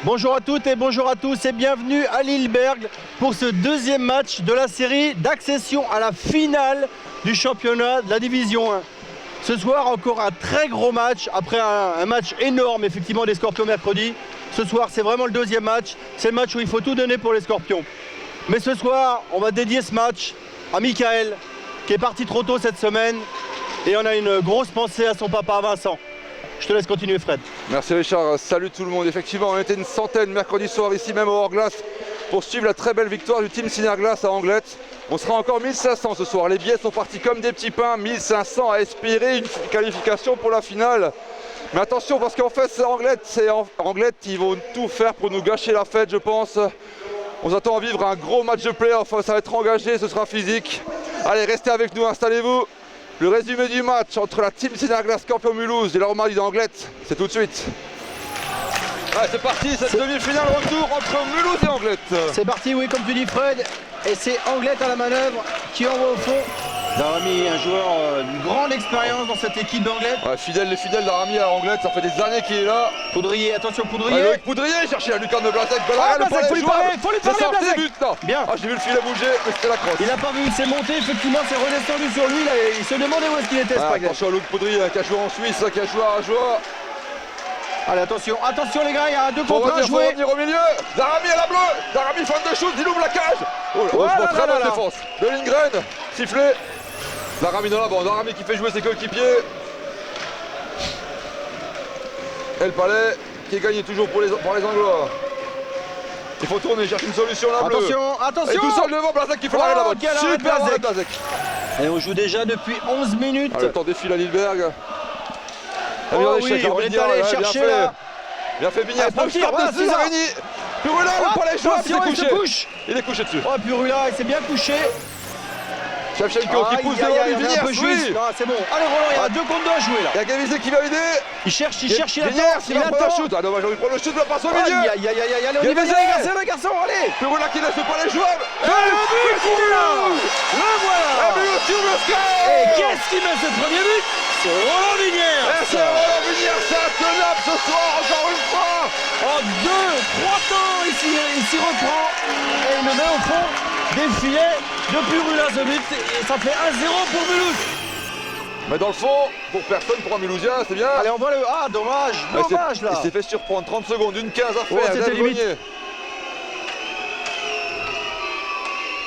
Bonjour à toutes et bonjour à tous et bienvenue à Lilleberg pour ce deuxième match de la série d'accession à la finale du championnat de la Division 1. Ce soir, encore un très gros match après un match énorme effectivement des Scorpions mercredi. Ce soir, c'est vraiment le deuxième match. C'est le match où il faut tout donner pour les Scorpions. Mais ce soir, on va dédier ce match à Michael qui est parti trop tôt cette semaine et on a une grosse pensée à son papa Vincent. Je te laisse continuer Fred. Merci Richard, salut tout le monde. Effectivement, on était une centaine mercredi soir ici même au hors-glace pour suivre la très belle victoire du team Synerglace à Anglette. On sera encore 1500 ce soir, les billets sont partis comme des petits pains, 1500 à espérer une qualification pour la finale. Mais attention parce qu'en fait c'est Anglette, ils vont tout faire pour nous gâcher la fête je pense. On s'attend à vivre un gros match de play-off, ça va être engagé, ce sera physique. Allez, restez avec nous, installez-vous. Le résumé du match entre la team Synerglace Scorpions Mulhouse et la Romandie d'Anglette, c'est tout de suite. Allez, c'est parti, cette demi-finale retour entre Mulhouse et Anglette. C'est parti, oui, comme tu dis Fred, et c'est Anglette à la manœuvre qui envoie au fond. Darami, un joueur d'une grande expérience dans cette équipe d'Anglette. Ouais, les fidèles d'Arami à Anglette, ça fait des années qu'il est là. Poudrier, attention Poudrier. Loïc Poudrier, chercher la lucarne de Blasek. Faut lui parler, Blasek. But, non. Bien. Ah, j'ai vu le filet bouger, mais c'était la crosse. Il n'a pas vu, il s'est monté, effectivement, c'est redescendu sur lui, là, et il se demandait où est-ce qu'il était, Spaghetti. Attention à Loïc Poudrier, qui a joué en Suisse, qui a joué à Ajoie. Allez, attention les gars, il y a un 2 contre 1 joué. Faut revenir au milieu. Darami à la bleue. Darami fan de shoot, il ouvre la cage. Oh là, très bonne défense. De Lindgren, sifflé. Darami dans la bande, Darami qui fait jouer ses coéquipiers. El Palais qui est gagné toujours par les Anglois. Il faut tourner, chercher une solution là bleue. Attention. Et tout seul devant, Blasek qui fait l'arrêt là-bas. Super arrêt Blasek. Et on joue déjà depuis 11 minutes. Le temps défile à Lilleberg. Oh oui, on est allé chercher là. Bien fait Bignas, pour tir, de Césarini. Purula, le palais jouable, il s'est couché. Il est couché dessus. Oh Purula, il s'est bien couché. Shevchenko qui pousse devant lui, Vignières, oui. Non, c'est bon. Allez Roland, il y a 2 contre 2 à jouer là. Il y a Gavizet qui va aider. Il cherche, il attend. Il attend. Shoot. Ah dommage, il prend le shoot, la passe au milieu. Aïe, allez, on y va les garçons, allez. Purula qui laisse le palais jouable. Le but, le voilà. Et qu'est-ce qui met ce premier but? C'est Roland Vignières. C'est Roland Vignières, c'est intenable ce soir, encore une fois. En 2-3 temps, il s'y reprend et il le met au fond des filets de Purula ce but et ça fait 1-0 pour Mulhouse. Mais dans le fond, pour personne, pour un Mulhousien, c'est bien. Allez, on voit le... Ah, dommage là. Il s'est fait surprendre, 30 secondes, une 15 à faire. C'était limite.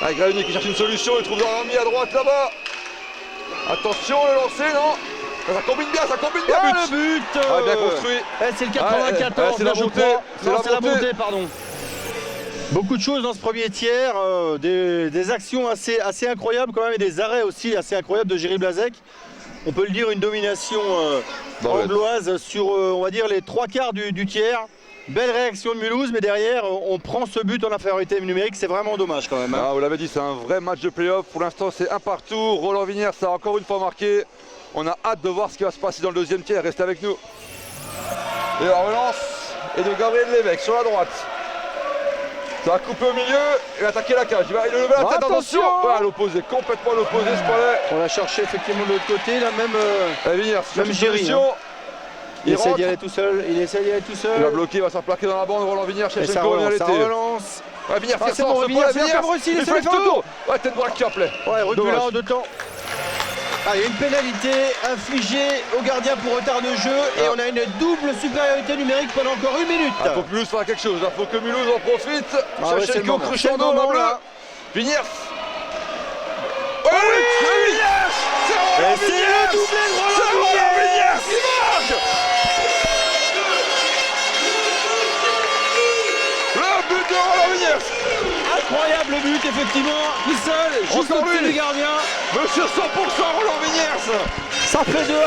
Avec Gravini qui cherche une solution, il trouve Darami à droite là-bas. Attention, le lancer, non. Ça combine bien, but. Le but bien construit. C'est le 94, c'est la montée. C'est la montée, pardon. Beaucoup de choses dans ce premier tiers, des actions assez incroyables quand même et des arrêts aussi assez incroyables de Jerry Blasek. On peut le dire, une domination angloise sur, on va dire, les 3/4 du tiers. Belle réaction de Mulhouse, mais derrière, on prend ce but en infériorité numérique, c'est vraiment dommage quand même. Vous l'avez dit, c'est un vrai match de play-off. Pour l'instant, c'est un partout. Roland Vignières, ça a encore une fois marqué. On a hâte de voir ce qui va se passer dans le deuxième tiers. Restez avec nous. Et la relance est de Gabriel Lévesque sur la droite. Ça va couper au milieu et attaquer la cage. Il va lever la tête, attention. À l'opposé, complètement à l'opposé ce palais. On l'a cherché effectivement de l'autre côté, là même Jerry. Il essaie d'y aller tout seul, Il va bloquer, il va s'en plaquer dans la bande. Roland Vignières, ça relance. Vignières qui c'est bon, Vignières réussi, il fait le tour. Ouais, tête droite qui appelait. Ouais, reculant en 2 temps. Allez, une pénalité infligée au gardien pour retard de jeu et on a une double supériorité numérique pendant encore 1 minute. Il faut que Mulhouse fasse quelque chose, il faut que Mulhouse en profite. Shevchenko, Cruciano, la bleue. Vignières. Oh oui, Vignières. C'est le doublé de Roland Vignières qui marque. Le but de Roland Vignières. Incroyable but, effectivement, tout seul, juste au-dessus du gardien. Monsieur 100% Roland Vignières. Ça fait 2-1.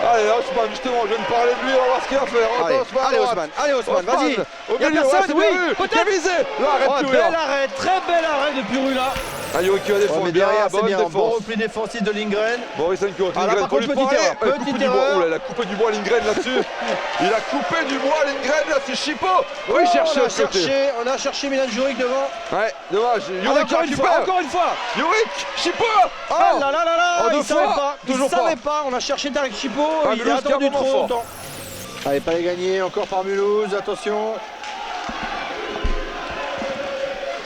Allez, Osman, justement, je viens de parler de lui, on va voir ce qu'il va faire. Allez, Osman, vas-y. Il y a personne, oui, peut-être. Bel arrêt, très bel arrêt de Purula. Youri qui va défendre, mais derrière, c'est bien, bon repli défensif de Lindgren. Borisenko, Lindgren pour lui parler. Petite erreur. Il a coupé du bois Lindgren là-dessus. Il a coupé du bois Lindgren, là, c'est Chipo. Oui, on a cherché Milan Juric devant. Ouais, dommage. Encore une fois. Juric, Chipo. Ah là là là là, il savait pas. On a cherché Tarek Chipo, il a attendu trop longtemps. Allez, pas les gagner, encore par Mulhouse, attention.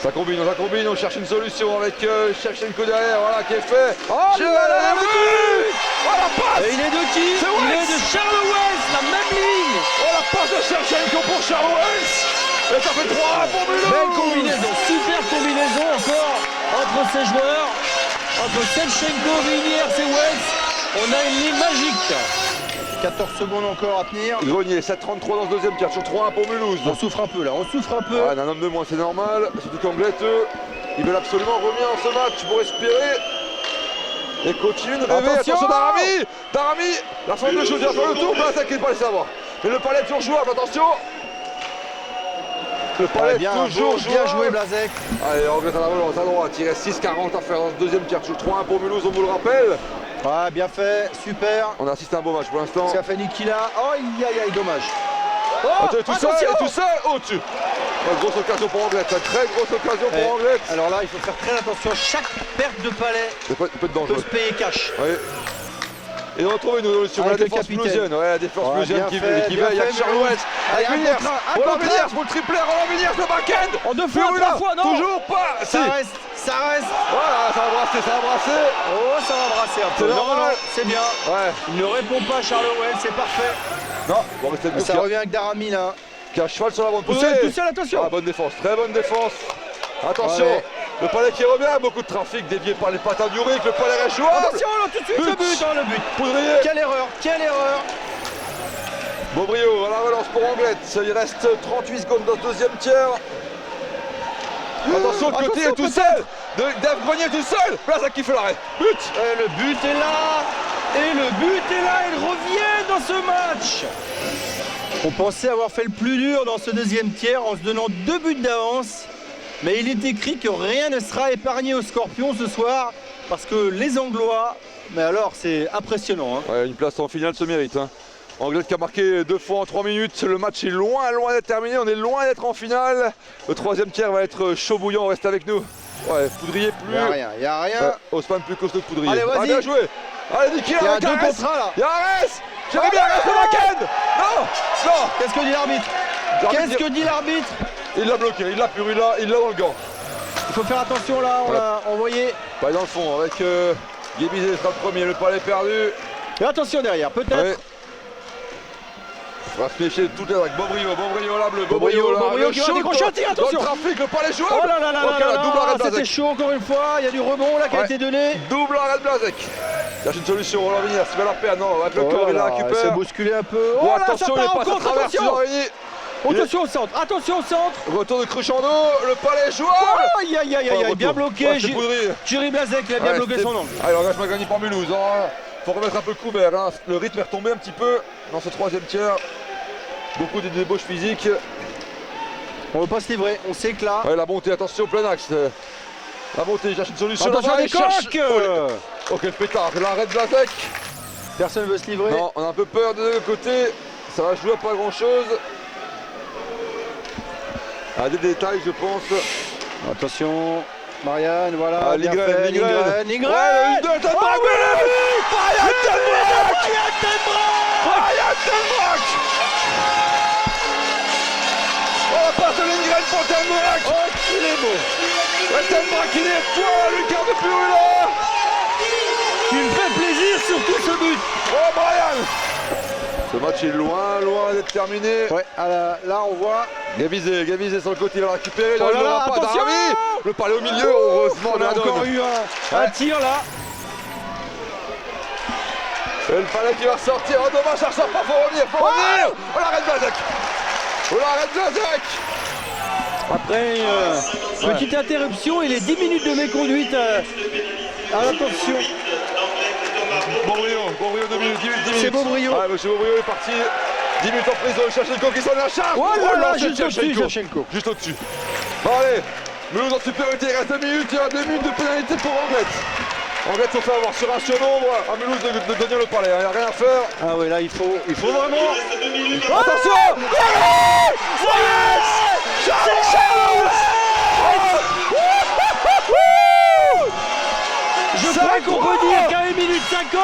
Ça combine, on cherche une solution avec Shevchenko derrière, voilà qui est fait. Oh là, le but. Oh la passe. Et il est de qui? Il est de Charles Wells, la même ligne. Oh la passe de Shevchenko pour Charles Wells. Et ça fait 3 pour Mulhouse. Belle combinaison, super combinaison encore entre ces joueurs. Entre Shevchenko, Villiers et Wells. On a une ligne magique. 14 secondes encore à tenir. Grenier, 7-33 dans ce deuxième quart, sur 3-1 pour Mulhouse. On souffre un peu là, on souffre un peu. Ouais, un homme de moins, c'est normal. Surtout qu'Anglet, eux, ils veulent absolument revenir dans ce match pour espérer. Et continue de rêver. Attention Daramy. Daramy, la fin de jeu, il va faire le tour. Blazek qui n'est pas laissé avoir. Mais le palais est toujours jouable, attention. Le palais est toujours jouable. Bien joué Blazek. Allez, Anglet à la relance à droite. Il reste 6-40 à faire dans ce deuxième quart. Sur 3-1 pour Mulhouse, on vous le rappelle. Ouais, bien fait, super. On assiste à un beau match pour l'instant. Ça fait Nikila. Oh, aïe, dommage. Oh, tout seul, au-dessus. Ouais, grosse occasion pour Anglet, très grosse occasion pour Anglet. Alors là, il faut faire très attention. Chaque perte de palais peut peut se payer cash. Ouais. Et on retrouve une solution la défense mulhousienne. Ouais, la défense mulhousienne qui va. Il y a Charles Wells avec Villiers. Roland Villiers pour le triplé. Roland Villiers, le backhand. En 2 fois, 3 fois, non. Toujours pas. Ça reste. Voilà, ça va brasser. Oh, ça va brasser un peu. Non, c'est bien. Ouais. Il ne répond pas, Charles Wells, c'est parfait. Non, bon, rester ça revient avec Daramy là. Qui a un cheval sur la bande. Tout seul, attention. Ah, bonne défense, très bonne défense. Attention, le palais qui revient, beaucoup de trafic dévié par les pattes à Duric, le palais reste jouable. Attention, là, tout de suite, le but. Poudrier. Quelle erreur. Beaubrio à la relance pour Anglet, il reste 38 secondes dans le deuxième tiers. Attention, le côté est tout seul. Dave Grenier tout seul. Là, ça kiffe l'arrêt. But. Et le but est là. Il revient dans ce match. On pensait avoir fait le plus dur dans ce deuxième tiers en se donnant 2 buts d'avance. Mais il est écrit que rien ne sera épargné aux Scorpions ce soir. Parce que les Anglois, mais alors c'est impressionnant. Ouais, une place en finale se mérite. Anglet qui a marqué 2 fois en 3 minutes. Le match est loin d'être terminé. On est loin d'être en finale. Le troisième tiers va être chaud bouillant. Reste avec nous. Ouais, Poudrier plus. Il n'y a rien. Osman plus costaud que Poudrier. Allez, vas-y. Bien joué. Allez, Niki, il y a 2 contrats là. Il y a Arès. Jérémy Arès le backhand. Non. Qu'est-ce que dit l'arbitre? Il l'a bloqué, il l'a pur, il l'a dans le gant. Il faut faire attention là, on l'a envoyé. Pas dans le fond, avec Guébizé sera le premier, le palais perdu. Et attention derrière, peut-être. Ouais. On va se méfier de tout avec Beaubrio là, bleu. Beaubrio qui va décrocher, attention. Dans le trafic, le palais jouable. Oh là là, double arrêt de Blazek. C'était chaud encore une fois, il y a du rebond là qui a été donné. Double arrêt de Blazek. Cherche une solution, Roland Villiers, il va la perdre, non, avec le corps, il la récupère. Il s'est bousculé un peu. Oh, attention, il passe à travers attention au centre. Retour de Cruchando, le palais jouable. Aïe, bien bloqué. Jerry Blazek, il a bien bloqué son angle. Allez, l'engagement gagné par Mulhouse. Faut remettre un peu le couvert. Le rythme est retombé un petit peu dans ce troisième tiers. Beaucoup de débauches physiques. On ne veut pas se livrer, on sait que là. Ouais, la montée, attention, plein axe. La montée, il cherche une solution. Attention des coques. Ok, le pétard, l'arrêt de Blazek. Personne ne veut se livrer. Non, on a un peu peur de l'autre côté. Ça va jouer à pas grand chose. Ah, des détails, je pense. Attention, Marianne, voilà. Nigren. Ouais, le 1-2, Oh, passe de Lindgren pour Tenbrak. Oh, il est beau. Tenbrak, il est toi, Lucas de Purula. Tu me fais plaisir surtout ce but. Oh, Brian. Ce match est loin d'être terminé. Ouais, là on voit. Gavizé sur le côté, il va récupérer. Oh là là, attention. Le palais au milieu, heureusement. On a encore eu un tir là. Et le palais qui va sortir. Oh dommage, ça ressort pas, faut revenir. Oh l'arrêt de Blazek. Après petite interruption et les 10 minutes de méconduite à l'attention. Beaubrio 2 minutes, 10 minutes. C'est Beaubrio. Ouais, monsieur Beaubrio est parti. 10 minutes en prise de Shevchenko qui sonne la charge. Oh là là, juste au-dessus, Shevchenko. Juste au-dessus. Bon allez, Mulhouse en supériorité, il reste 2 minutes, il y a 2 minutes de pénalité pour Anglet. Anglet se fait avoir sur un surnombre à Mulhouse de gagner le palais, il n'y a rien à faire. Ah ouais, là il faut vraiment. Attention. C'est Charles. Je crois qu'on peut dire qu'à 1 minute 50,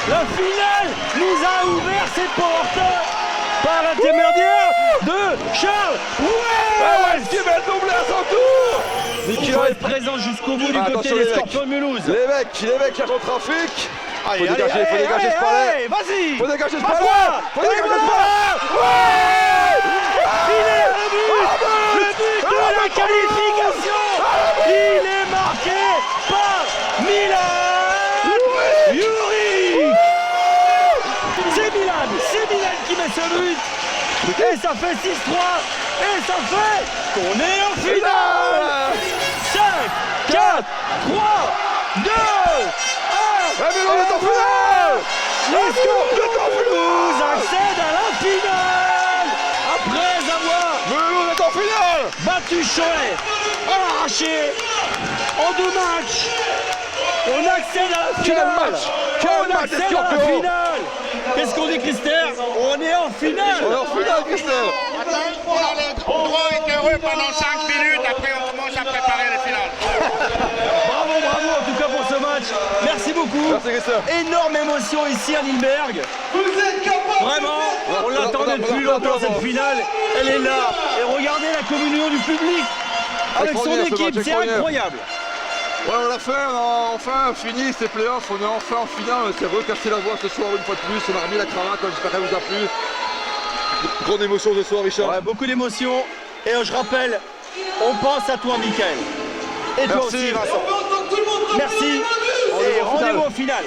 la finale nous a ouvert ses portes. par l'intermédiaire de Charles. Ouais, qui met le doublé à son tour. Nicolas est présent jusqu'au bout du côté Attention, des les mecs. Scorpions de Mulhouse. Les mecs cherchent le trafic. Allez, Faut dégager ce palais. Vas-y. Faut dégager ce Passe-moi. palais. Faut dégager ce palais. Il est le but de la qualification. Il est marqué par Milan Juric. C'est Milan qui met ce but. Et ça fait 6-3. Et ça fait qu'on est en finale. 5, 4, 3, 2, 1. Mais non, on est en finale. Les Scorpions de Mulhouse accèdent à la finale. Après avoir Mulhouse est en finale. battu Cholet, arraché en 2 matchs. On accède à la finale. Quel On match, accède les à la Scorpions. finale. Qu'est-ce qu'on dit, Christelle? On est en finale. On est en finale, Christelle. On est heureux pendant 5 minutes, après on commence à préparer les finales. Bravo en tout cas pour ce match. Merci beaucoup. Merci, Christelle. Énorme émotion ici à Lilleberg. Vraiment, on l'attendait depuis longtemps cette finale. Elle est là. Et regardez la communion du public avec son Extraordinaire, ce équipe, match, c'est extraordinaire. incroyable. Ouais, on l'a fait, on a enfin fini ces playoffs, on est enfin en finale, on s'est recassé la voix ce soir une fois de plus, on a remis la cravate, j'espère qu'elle vous a plu. Grande émotion ce soir, Richard. Ouais, beaucoup d'émotions. Et je rappelle, on pense à toi, Mickaël. Et toi Merci. aussi, Vincent. Merci. Et rendez-vous au final.